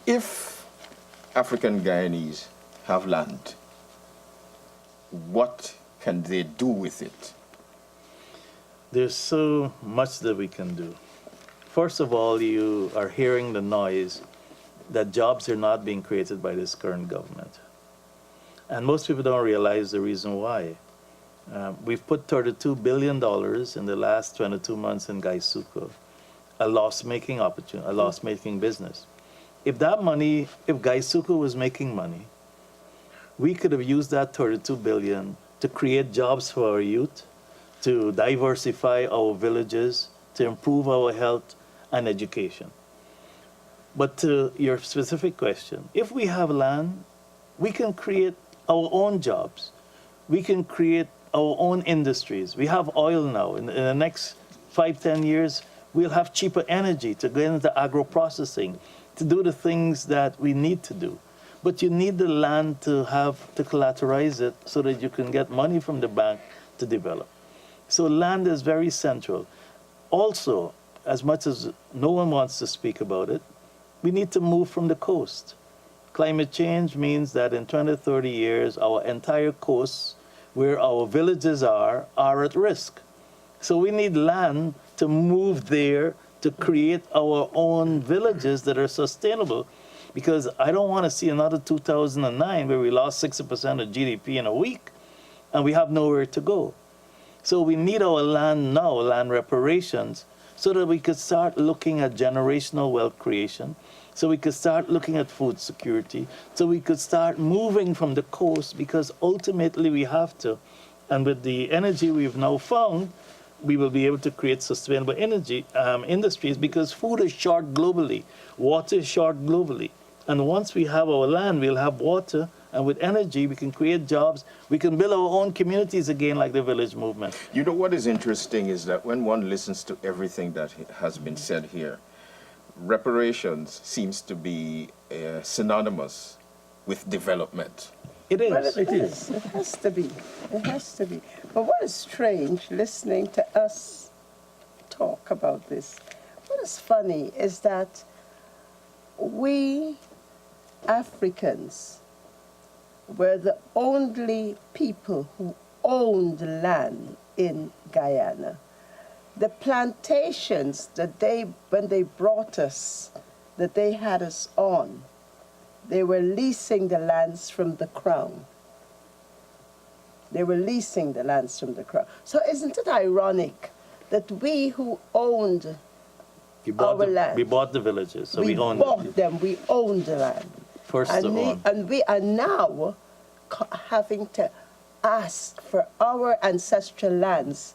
If African Guyanese have land, what can they do with it? There's so much that we can do. First of all, you are hearing the noise that jobs are not being created by this current government. And most people don't realize the reason why. We've put $32 billion in the last 22 months in Gaisuku, a loss-making opportunity, a loss-making business. If that money, if Gaisuku was making money, we could have used that $32 billion to create jobs for our youth, to diversify our villages, to improve our health and education. But to your specific question, if we have land, we can create our own jobs. We can create our own industries. We have oil now. In the next 5-10 years, we'll have cheaper energy to go into agro-processing, to do the things that we need to do. But you need the land to collateralize it so that you can get money from the bank to develop. So land is very central. Also, as much as no one wants to speak about it, we need to move from the coast. Climate change means that in 20, 30 years, our entire coasts, where our villages are at risk. So we need land to move there to create our own villages that are sustainable, because I don't want to see another 2009 where we lost 60% of GDP in a week and we have nowhere to go. So we need our land now, land reparations, so that we could start looking at generational wealth creation, so we could start looking at food security, so we could start moving from the coast, because ultimately we have to. And with the energy we've now found, we will be able to create sustainable energy industries, because food is short globally, water is short globally. And once we have our land, we'll have water, and with energy, we can create jobs. We can build our own communities again, like the village movement. You know what is interesting is that when one listens to everything that has been said here, reparations seems to be synonymous with development. It is. Well, it is. It has to be. It has to be. But what is strange, listening to us talk about this, what is funny is that we Africans were the only people who owned land in Guyana. The plantations that when they brought us, that they had us on, they were leasing the lands from the crown. They were leasing the lands from the crown. So isn't it ironic that we who owned our land, we bought the villages, so we owned them. We owned the land. First to own. And we are now having to ask for our ancestral lands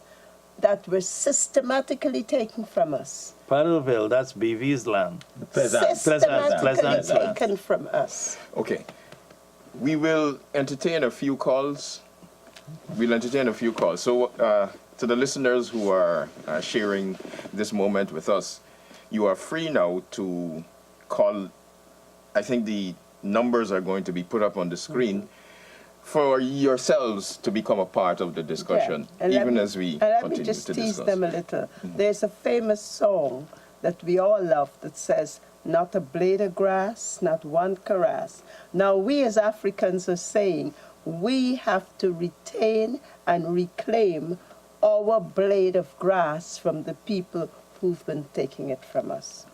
that were systematically taken from us. Paddleville, that's BV's land. Systematically taken from us. Okay. We will entertain a few calls. We'll entertain a few calls. So to the listeners who are sharing this moment with us, you are free now to call. I think the numbers are going to be put up on the screen for yourselves to become a part of the discussion, even as we continue to discuss. Let me just tease them a little. There's a famous song that we all love that says, "Not a blade of grass, not one caress." Now we as Africans are saying we have to retain and reclaim our blade of grass from the people who've been taking it from us.